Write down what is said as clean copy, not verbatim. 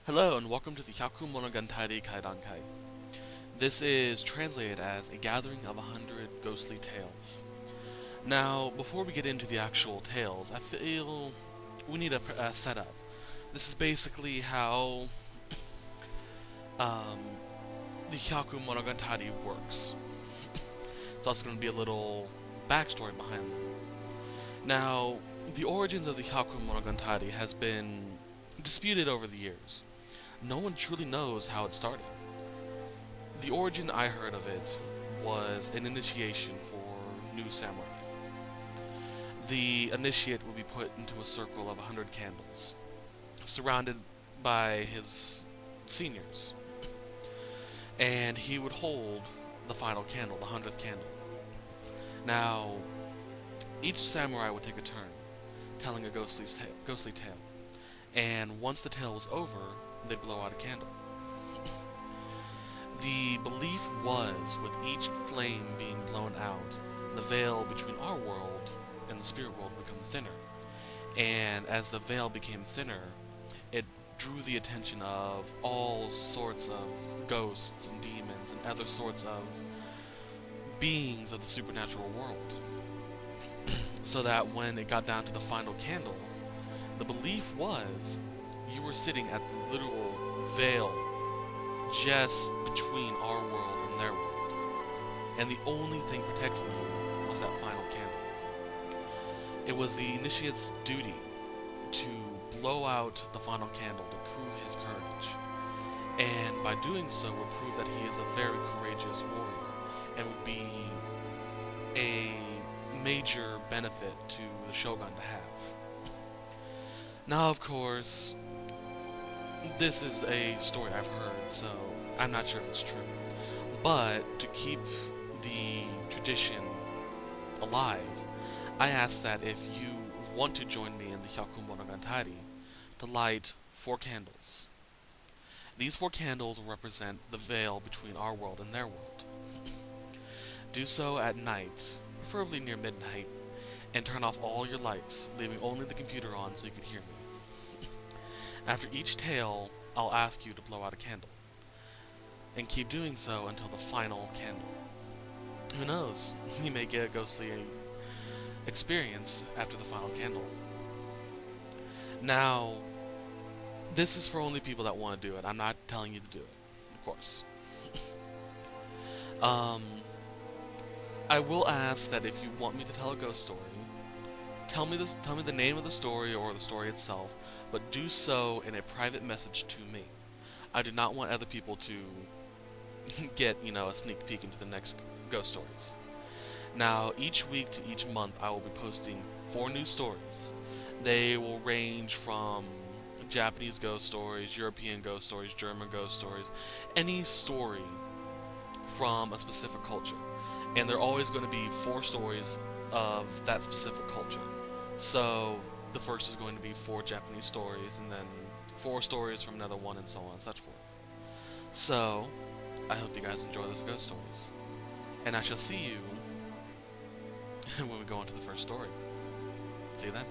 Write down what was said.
Hello and welcome to the Hyakumonogatari Kaidankai. This is translated as a gathering of 100 ghostly tales. Now, before we get into the actual tales, I feel we need a setup. This is basically how um, the Hyakumonogatari works. It's also going to be a little backstory behind them. Now, the origins of the Hyakumonogatari has been disputed over the years. No one truly knows how it started. The origin I heard of it was an initiation for new samurai. The initiate would be put into a circle of 100 candles, surrounded by his seniors, and he would hold the final candle, the 100th candle. Now, each samurai would take a turn, telling a ghostly tale, and once the tale was over, they'd blow out a candle. The belief was, with each flame being blown out, the veil between our world and the spirit world would become thinner. And as the veil became thinner, it drew the attention of all sorts of ghosts and demons and other sorts of beings of the supernatural world. So that when it got down to the final candle, the belief was you were sitting at the literal veil just between our world and their world. And the only thing protecting you was that final candle. It was the initiate's duty to blow out the final candle to prove his courage. And by doing so would prove that he is a very courageous warrior and would be a major benefit to the shogun to have. Now, of course, this is a story I've heard, so I'm not sure if it's true. But to keep the tradition alive, I ask that if you want to join me in the Hyakumonogatari, to light 4 candles. These 4 candles will represent the veil between our world and their world. Do so at night, preferably near midnight, and turn off all your lights, leaving only the computer on so you can hear me. After each tale, I'll ask you to blow out a candle, and keep doing so until the final candle. Who knows, you may get a ghostly experience after the final candle. Now, this is for only people that want to do it. I'm not telling you to do it, of course. I will ask that if you want me to tell a ghost story, tell me the name of the story or the story itself, but do so in a private message to me. I do not want other people to get, a sneak peek into the next ghost stories. Now, each week to each month, I will be posting 4 new stories. They will range from Japanese ghost stories, European ghost stories, German ghost stories, any story from a specific culture. And they're always going to be 4 stories of that specific culture. So the first is going to be 4 Japanese stories, and then 4 stories from another one, and so on and such forth. So I hope you guys enjoy those ghost stories, and I shall see you when we go into the first story. See you then.